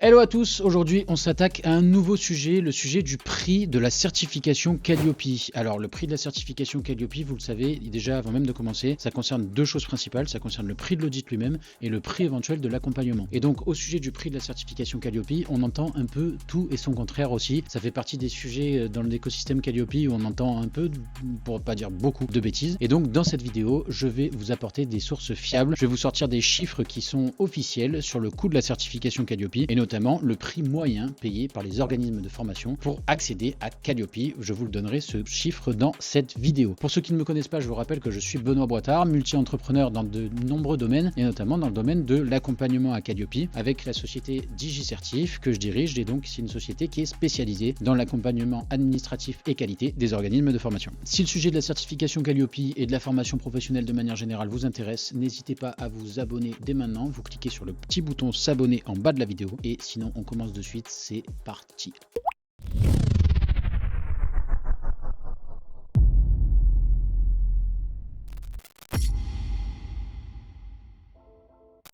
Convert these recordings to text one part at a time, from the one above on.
Hello à tous, aujourd'hui on s'attaque à un nouveau sujet, le sujet du prix de la certification Calliope. Alors le prix de la certification Calliope, vous le savez déjà avant même de commencer, ça concerne deux choses principales, ça concerne le prix de l'audit lui-même et le prix éventuel de l'accompagnement. Et donc au sujet du prix de la certification Calliope, on entend un peu tout et son contraire aussi, ça fait partie des sujets dans l'écosystème Calliope où on entend un peu, pour pas dire beaucoup, de bêtises. Et donc dans cette vidéo, je vais vous apporter des sources fiables, je vais vous sortir des chiffres qui sont officiels sur le coût de la certification Calliope et notamment le prix moyen payé par les organismes de formation pour accéder à Calliope. Je vous le donnerai ce chiffre dans cette vidéo. Pour ceux qui ne me connaissent pas, je vous rappelle que je suis Benoît Boitard, multi-entrepreneur dans de nombreux domaines et notamment dans le domaine de l'accompagnement à Calliope avec la société DigiCertif que je dirige et donc c'est une société qui est spécialisée dans l'accompagnement administratif et qualité des organismes de formation. Si le sujet de la certification Calliope et de la formation professionnelle de manière générale vous intéresse, n'hésitez pas à vous abonner dès maintenant. Vous cliquez sur le petit bouton s'abonner en bas de la vidéo et sinon on commence de suite, c'est parti.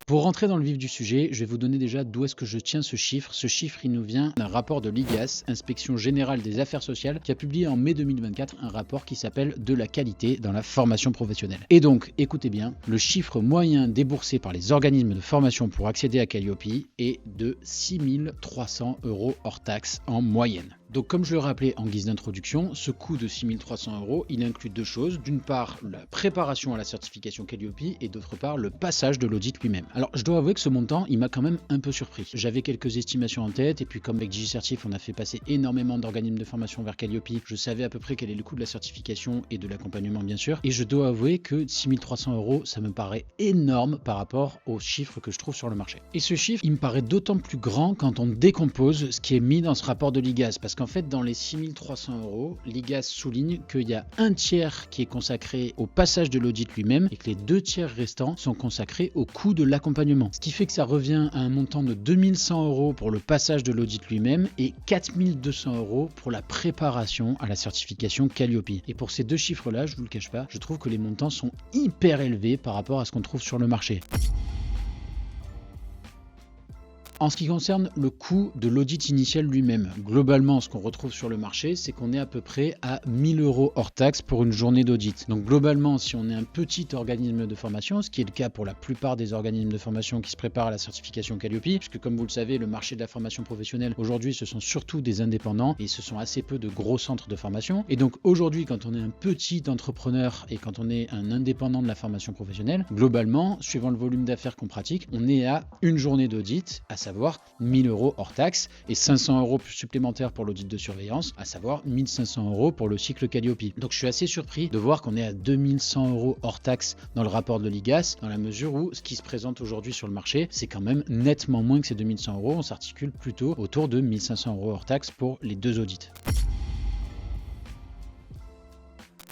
Pour rentrer dans le vif du sujet, je vais vous donner déjà d'où est-ce que je tiens ce chiffre. Ce chiffre, il nous vient d'un rapport de l'IGAS, Inspection Générale des Affaires Sociales, qui a publié en mai 2024 un rapport qui s'appelle « De la qualité dans la formation professionnelle ». Et donc, écoutez bien, le chiffre moyen déboursé par les organismes de formation pour accéder à Calliope est de 6 300 € hors taxe en moyenne. Donc comme je le rappelais en guise d'introduction, ce coût de 6 300 €, il inclut deux choses. D'une part, la préparation à la certification Calliope et d'autre part, le passage de l'audit lui-même. Alors je dois avouer que ce montant, il m'a quand même un peu surpris. J'avais quelques estimations en tête et puis comme avec DigiCertif, on a fait passer énormément d'organismes de formation vers Calliope, je savais à peu près quel est le coût de la certification et de l'accompagnement bien sûr. Et je dois avouer que 6 300 €, ça me paraît énorme par rapport aux chiffres que je trouve sur le marché. Et ce chiffre, il me paraît d'autant plus grand quand on décompose ce qui est mis dans ce rapport de l'IGAS. Parce qu'en fait, dans les 6 300 €, l'IGAS souligne qu'il y a un tiers qui est consacré au passage de l'audit lui-même et que les 2 tiers restants sont consacrés au coût de l'accompagnement. Ce qui fait que ça revient à un montant de 2100 € pour le passage de l'audit lui-même et 4200 € pour la préparation à la certification Calliope. Et pour ces deux chiffres-là, je vous le cache pas, je trouve que les montants sont hyper élevés par rapport à ce qu'on trouve sur le marché. En ce qui concerne le coût de l'audit initial lui-même, globalement, ce qu'on retrouve sur le marché, c'est qu'on est à peu près à 1000 € hors taxe pour une journée d'audit. Donc globalement, si on est un petit organisme de formation, ce qui est le cas pour la plupart des organismes de formation qui se préparent à la certification Calliope, puisque comme vous le savez, le marché de la formation professionnelle, aujourd'hui, ce sont surtout des indépendants et ce sont assez peu de gros centres de formation. Et donc aujourd'hui, quand on est un petit entrepreneur et quand on est un indépendant de la formation professionnelle, globalement, suivant le volume d'affaires qu'on pratique, on est à une journée d'audit, à savoir 1000 € hors taxe et 500 € supplémentaires pour l'audit de surveillance, à savoir 1500 € pour le cycle Calliope. Donc je suis assez surpris de voir qu'on est à 2100 € hors taxe dans le rapport de l'IGAS, dans la mesure où ce qui se présente aujourd'hui sur le marché, c'est quand même nettement moins que ces 2100 €. On s'articule plutôt autour de 1500 € hors taxe pour les deux audits.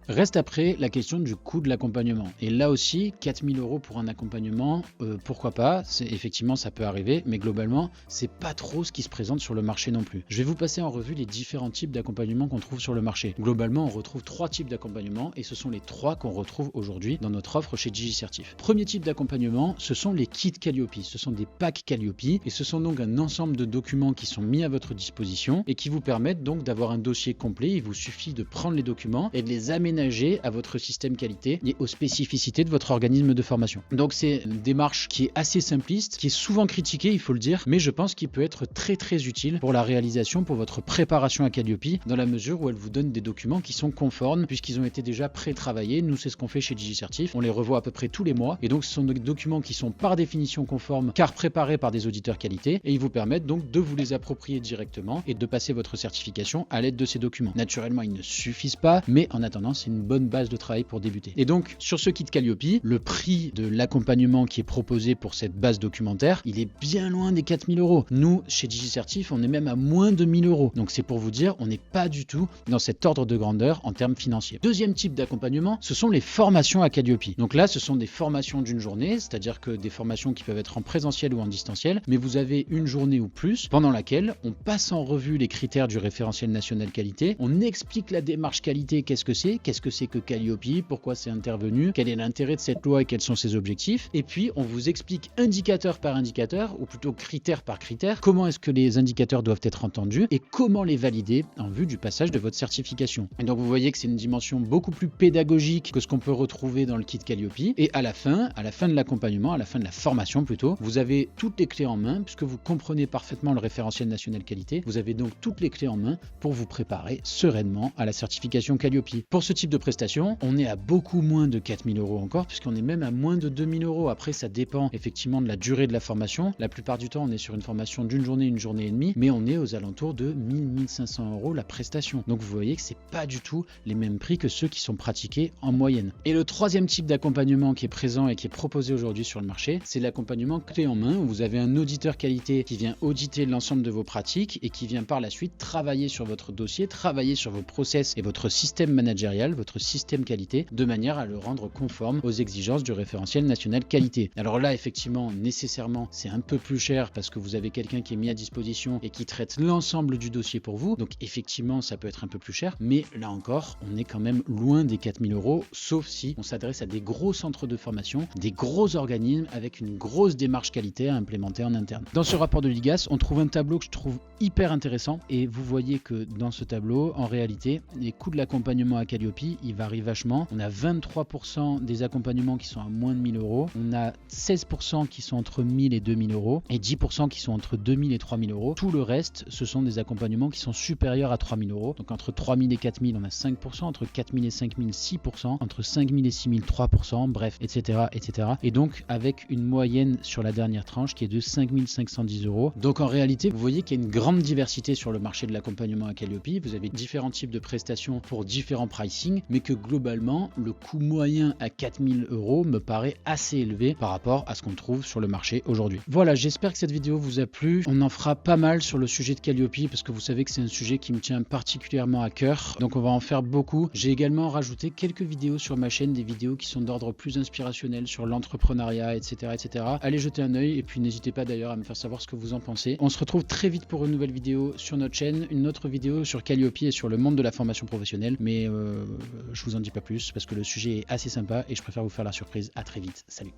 Reste après la question du coût de l'accompagnement. Et là aussi, 4000 € pour un accompagnement, pourquoi pas, effectivement ça peut arriver, mais globalement, c'est pas trop ce qui se présente sur le marché non plus. Je vais vous passer en revue les différents types d'accompagnement qu'on trouve sur le marché. Globalement, on retrouve 3 types d'accompagnement et ce sont les 3 qu'on retrouve aujourd'hui dans notre offre chez DigiCertif. Premier type d'accompagnement, ce sont les kits Calliope. Ce sont des packs Calliope et ce sont donc un ensemble de documents qui sont mis à votre disposition et qui vous permettent donc d'avoir un dossier complet. Il vous suffit de prendre les documents et de les aménager à votre système qualité et aux spécificités de votre organisme de formation. Donc c'est une démarche qui est assez simpliste, qui est souvent critiquée, il faut le dire, mais je pense qu'il peut être très utile pour la réalisation, pour votre préparation à Calliope, dans la mesure où elle vous donne des documents qui sont conformes, puisqu'ils ont été déjà pré-travaillés. Nous, c'est ce qu'on fait chez DigiCertif, on les revoit à peu près tous les mois, et donc ce sont des documents qui sont par définition conformes, car préparés par des auditeurs qualité, et ils vous permettent donc de vous les approprier directement et de passer votre certification à l'aide de ces documents. Naturellement, ils ne suffisent pas, mais en attendant, c'est une bonne base de travail pour débuter. Et donc, sur ce kit Calliope, le prix de l'accompagnement qui est proposé pour cette base documentaire, il est bien loin des 4000 €. Nous, chez DigiCertif, on est même à moins de 1000 €. Donc c'est pour vous dire, on n'est pas du tout dans cet ordre de grandeur en termes financiers. Deuxième type d'accompagnement, ce sont les formations à Calliope. Donc là, ce sont des formations d'une journée, c'est-à-dire que des formations qui peuvent être en présentiel ou en distanciel, mais vous avez une journée ou plus pendant laquelle on passe en revue les critères du référentiel national qualité, on explique la démarche qualité, qu'est-ce que c'est, qu'est-ce que c'est que Calliope, pourquoi c'est intervenu, quel est l'intérêt de cette loi et quels sont ses objectifs. Et puis on vous explique indicateur par indicateur, ou plutôt critère par critère, comment est-ce que les indicateurs doivent être entendus et comment les valider en vue du passage de votre certification. Et donc vous voyez que c'est une dimension beaucoup plus pédagogique que ce qu'on peut retrouver dans le kit Calliope. Et à la fin de l'accompagnement, à la fin de la formation plutôt, vous avez toutes les clés en main, puisque vous comprenez parfaitement le référentiel national qualité. Vous avez donc toutes les clés en main pour vous préparer sereinement à la certification Calliope. Pour ce type de prestation, on est à beaucoup moins de 4 000 € encore, puisqu'on est même à moins de 2 000 €. Après, ça dépend effectivement de la durée de la formation. La plupart du temps, on est sur une formation d'une journée, une journée et demie, mais on est aux alentours de 1 500 € la prestation. Donc vous voyez que c'est pas du tout les mêmes prix que ceux qui sont pratiqués en moyenne. Et le troisième type d'accompagnement qui est présent et qui est proposé aujourd'hui sur le marché, c'est l'accompagnement clé en main, où vous avez un auditeur qualité qui vient auditer l'ensemble de vos pratiques et qui vient par la suite travailler sur votre dossier, travailler sur vos process et votre système managérial, votre système qualité, de manière à le rendre conforme aux exigences du référentiel national qualité. Alors là, effectivement, nécessairement, c'est un peu plus cher parce que vous avez quelqu'un qui est mis à disposition et qui traite l'ensemble du dossier pour vous. Donc effectivement, ça peut être un peu plus cher, mais là encore, on est quand même loin des 4 000 €, sauf si on s'adresse à des gros centres de formation, des gros organismes avec une grosse démarche qualité à implémenter en interne. Dans ce rapport de l'IGAS, on trouve un tableau que je trouve hyper intéressant et vous voyez que dans ce tableau, en réalité, les coûts de l'accompagnement à Calliope, il varie vachement. On a 23% des accompagnements qui sont à moins de 1 000 €, on a 16% qui sont entre 1 000 et 2 000 € et 10% qui sont entre 2 000 et 3 000 €. Tout le reste, ce sont des accompagnements qui sont supérieurs à 3 000 €. Donc entre 3 000 et 4 000, on a 5%, entre 4 000 et 5 000, 6%, entre 5 000 et 6 000, 3%, bref, etc., etc. Et donc avec une moyenne sur la dernière tranche qui est de 5 510 €. Donc en réalité, vous voyez qu'il y a une grande diversité sur le marché de l'accompagnement à Calliope. Vous avez différents types de prestations pour différents pricing, mais que globalement, le coût moyen à 4 000 € me paraît assez élevé par rapport à ce qu'on trouve sur le marché aujourd'hui. Voilà, j'espère que cette vidéo vous a plu. On en fera pas mal sur le sujet de Calliope parce que vous savez que c'est un sujet qui me tient particulièrement à cœur. Donc on va en faire beaucoup. J'ai également rajouté quelques vidéos sur ma chaîne, des vidéos qui sont d'ordre plus inspirationnel sur l'entrepreneuriat, etc., etc. Allez jeter un œil et puis n'hésitez pas d'ailleurs à me faire savoir ce que vous en pensez. On se retrouve très vite pour une nouvelle vidéo sur notre chaîne, une autre vidéo sur Calliope et sur le monde de la formation professionnelle, mais je vous en dis pas plus parce que le sujet est assez sympa et je préfère vous faire la surprise. À très vite, salut.